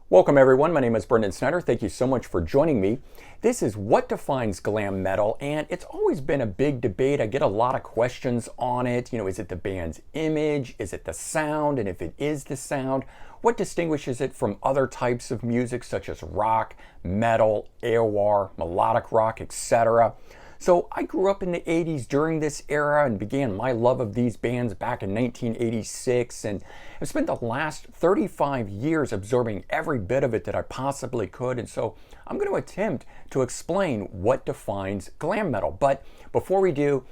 Welcome everyone, my name is Brendan Snyder. Thank you so much for joining me. This is what defines glam metal, and it's always been a big debate. I get a lot of questions on it. Is it the band's image? Is it the sound? And if it is the sound, what distinguishes it from other types of music such as rock, metal, AOR, melodic rock, etc.? So I grew up in the 80s during this era and began my love of these bands back in 1986, and I've spent the last 35 years absorbing every bit of it that I possibly could, and so I'm going to attempt to explain what defines glam metal. But before we do,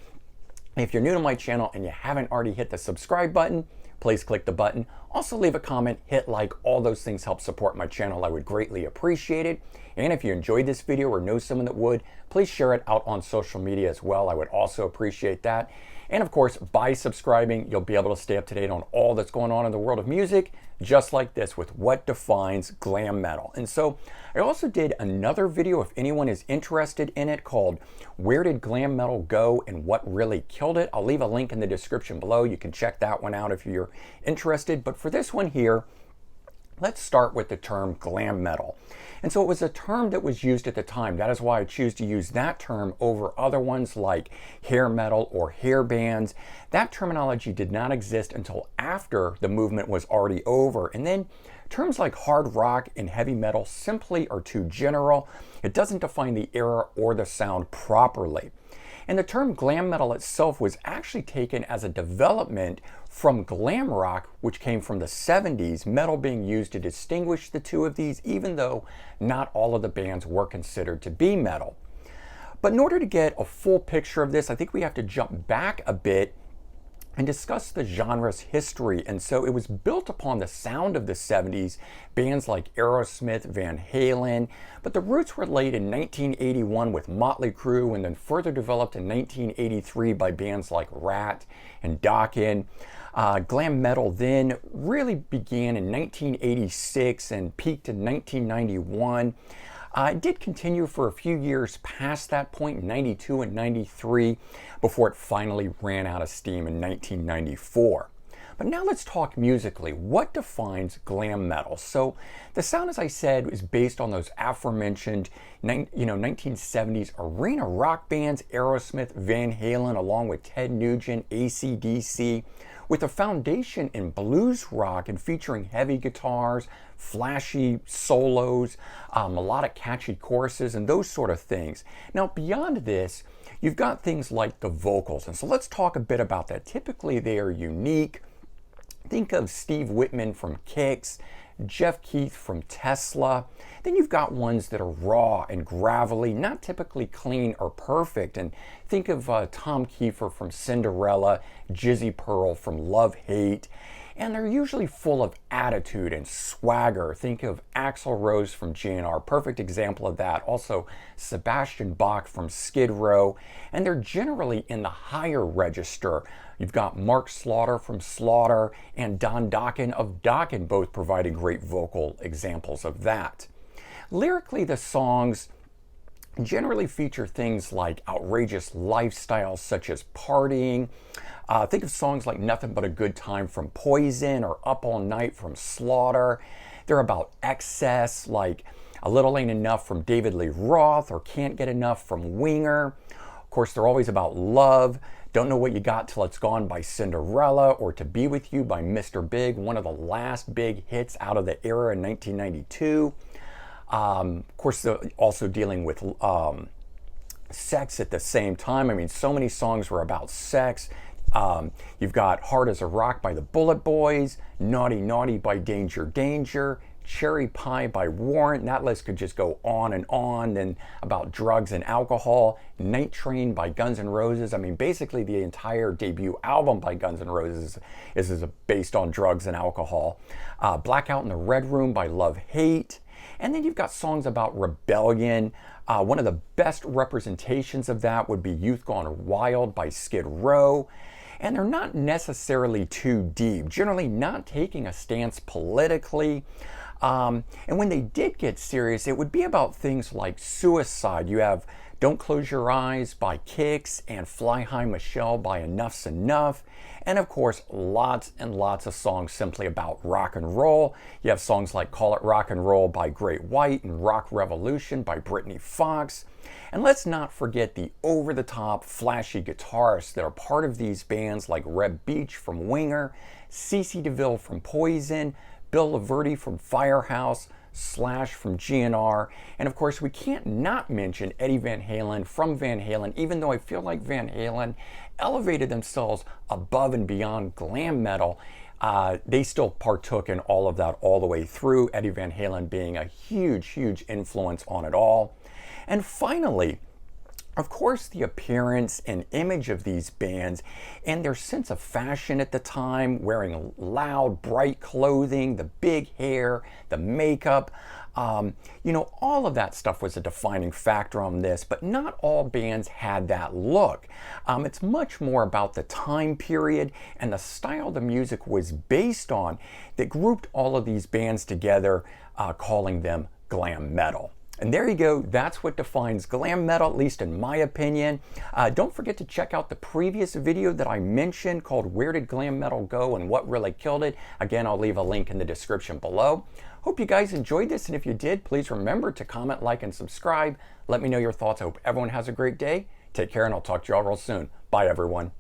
if you're new to my channel and you haven't already hit the subscribe button, please click the button. Also leave a comment, hit like, all those things help support my channel. I would greatly appreciate it. And if you enjoyed this video or know someone that would, please share it out on social media as well. I would also appreciate that. And of course, by subscribing, you'll be able to stay up to date on all that's going on in the world of music, just like this with what defines glam metal. And so I also did another video, if anyone is interested in it, called Where Did Glam Metal Go and What Really Killed It? I'll leave a link in the description below. You can check that one out if you're interested. But for this one here, let's start with the term glam metal. And so it was a term that was used at the time. That is why I choose to use that term over other ones like hair metal or hair bands. That terminology did not exist until after the movement was already over. And then terms like hard rock and heavy metal simply are too general. It doesn't define the era or the sound properly. And the term glam metal itself was actually taken as a development from glam rock, which came from the 70s, metal being used to distinguish the two of these, even though not all of the bands were considered to be metal. But in order to get a full picture of this, I think we have to jump back a bit and discuss the genre's history. And so it was built upon the sound of the 70s, bands like Aerosmith, Van Halen, but the roots were laid in 1981 with Motley Crue and then further developed in 1983 by bands like Rat and Dokken. Glam metal then really began in 1986 and peaked in 1991. It did continue for a few years past that point, in 92 and 93, before it finally ran out of steam in 1994. But now let's talk musically. What defines glam metal? So the sound, as I said, is based on those aforementioned 1970s arena rock bands, Aerosmith, Van Halen, along with Ted Nugent, AC/DC, with a foundation in blues rock and featuring heavy guitars, flashy solos, melodic catchy choruses, and those sort of things. Now beyond this, you've got things like the vocals, and so let's talk a bit about that. Typically they are unique. Think of Steve Whitman from Kix, Jeff Keith from Tesla. Then you've got ones that are raw and gravelly, not typically clean or perfect. And think of Tom Kiefer from Cinderella, Jizzy Pearl from Love Hate. And they're usually full of attitude and swagger. Think of Axl Rose from GNR, perfect example of that. Also Sebastian Bach from Skid Row. And they're generally in the higher register. You've got Mark Slaughter from Slaughter and Don Dokken of Dokken, both providing great vocal examples of that. Lyrically, the songs generally feature things like outrageous lifestyles such as partying. Think of songs like Nothing But a Good Time from Poison or Up All Night from Slaughter. They're about excess, like A Little Ain't Enough from David Lee Roth or Can't Get Enough from Winger. Of course, they're always about love. Don't Know What You Got Till It's Gone by Cinderella or To Be With You by Mr. Big, one of the last big hits out of the era in 1992. Of course, they're also dealing with sex at the same time. I mean, so many songs were about sex. You've got Hard as a Rock by the Bullet Boys, Naughty Naughty by Danger Danger, Cherry Pie by Warrant. That list could just go on and on. Then about drugs and alcohol, Night Train by Guns N' Roses. I mean, basically the entire debut album by Guns N' Roses is based on drugs and alcohol. Blackout in the Red Room by Love Hate. And then you've got songs about rebellion. One of the best representations of that would be Youth Gone Wild by Skid Row. And they're not necessarily too deep, generally not taking a stance politically. And when they did get serious, it would be about things like suicide. You have Don't Close Your Eyes by Kix and Fly High Michelle by Enough's Enough. And of course, lots and lots of songs simply about rock and roll. You have songs like Call It Rock and Roll by Great White and Rock Revolution by Brittany Fox. And let's not forget the over-the-top flashy guitarists that are part of these bands like Reb Beach from Winger, CeCe DeVille from Poison, Bill Laverty from Firehouse, Slash from GNR, and of course we can't not mention Eddie Van Halen from Van Halen, even though I feel like Van Halen elevated themselves above and beyond glam metal. They still partook in all of that all the way through, Eddie Van Halen being a huge influence on it all. And finally, of course, the appearance and image of these bands and their sense of fashion at the time, wearing loud, bright clothing, the big hair, the makeup, all of that stuff was a defining factor on this, but not all bands had that look. It's much more about the time period and the style the music was based on that grouped all of these bands together, calling them glam metal. And there you go, that's what defines glam metal, at least in my opinion. Don't forget to check out the previous video that I mentioned called Where Did Glam Metal Go and What Really Killed It? Again, I'll leave a link in the description below. Hope you guys enjoyed this, and if you did, please remember to comment, like, and subscribe. Let me know your thoughts. I hope everyone has a great day. Take care, and I'll talk to you all real soon. Bye, everyone.